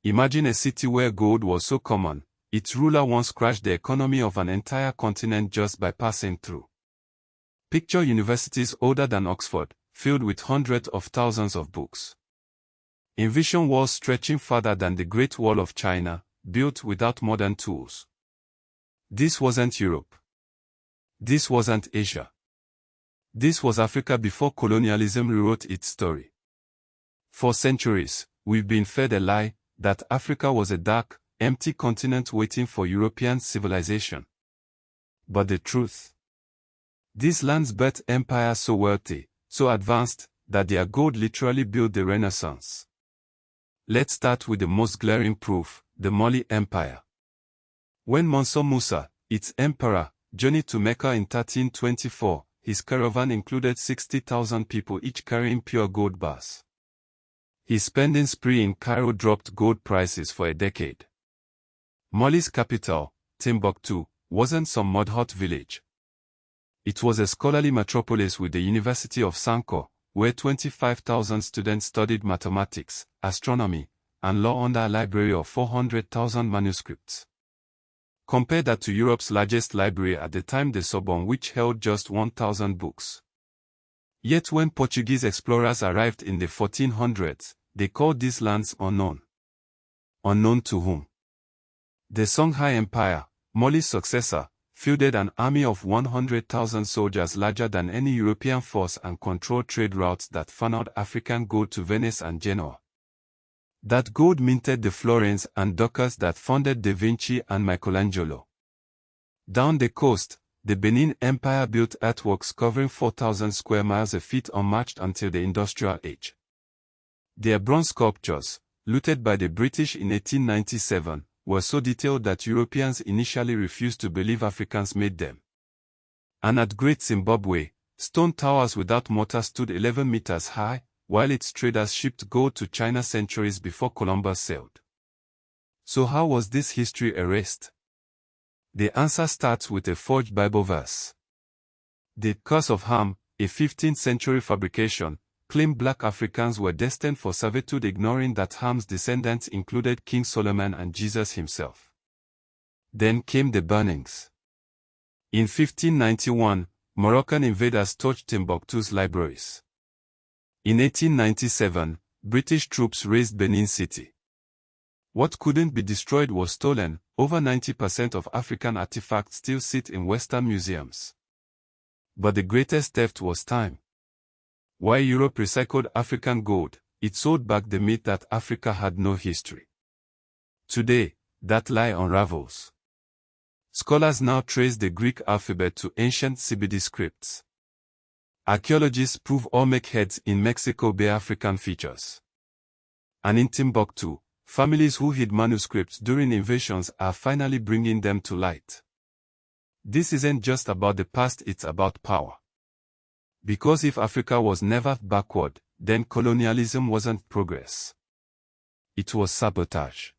Imagine a city where gold was so common, its ruler once crashed the economy of an entire continent just by passing through. Picture universities older than Oxford, filled with hundreds of thousands of books. Envision walls stretching farther than the Great Wall of China, built without modern tools. This wasn't Europe. This wasn't Asia. This was Africa before colonialism rewrote its story. For centuries, we've been fed a lie that Africa was a dark, empty continent waiting for European civilization. But the truth? These lands birthed empires so wealthy, so advanced, that their gold literally built the Renaissance. Let's start with the most glaring proof, the Mali Empire. When Mansour Musa, its emperor, journeyed to Mecca in 1324, his caravan included 60,000 people each carrying pure gold bars. His spending spree in Cairo dropped gold prices for a decade. Mali's capital, Timbuktu, wasn't some mud-hut village. It was a scholarly metropolis with the University of Sankore, where 25,000 students studied mathematics, astronomy, and law under a library of 400,000 manuscripts. Compare that to Europe's largest library at the time, the Sorbonne, which held just 1,000 books. Yet when Portuguese explorers arrived in the 1400s, they called these lands unknown. Unknown to whom? The Songhai Empire, Mali's successor, fielded an army of 100,000 soldiers larger than any European force and controlled trade routes that funneled African gold to Venice and Genoa. That gold minted the florins and ducats that funded Da Vinci and Michelangelo. Down the coast, the Benin Empire built earthworks covering 4,000 square miles a feet unmatched until the Industrial Age. Their bronze sculptures, looted by the British in 1897, were so detailed that Europeans initially refused to believe Africans made them. And at Great Zimbabwe, stone towers without mortar stood 11 meters high, while its traders shipped gold to China centuries before Columbus sailed. So how was this history erased? The answer starts with a forged Bible verse. The curse of Ham, a 15th century fabrication, claimed black Africans were destined for servitude, ignoring that Ham's descendants included King Solomon and Jesus himself. Then came the burnings. In 1591, Moroccan invaders torched Timbuktu's libraries. In 1897, British troops razed Benin City. What couldn't be destroyed was stolen. Over 90% of African artifacts still sit in Western museums. But the greatest theft was time. While Europe recycled African gold, it sold back the myth that Africa had no history. Today, that lie unravels. Scholars now trace the Greek alphabet to ancient CBD scripts. Archaeologists prove Olmec heads in Mexico bear African features. And in Timbuktu, families who hid manuscripts during invasions are finally bringing them to light. This isn't just about the past, it's about power. Because if Africa was never backward, then colonialism wasn't progress. It was sabotage.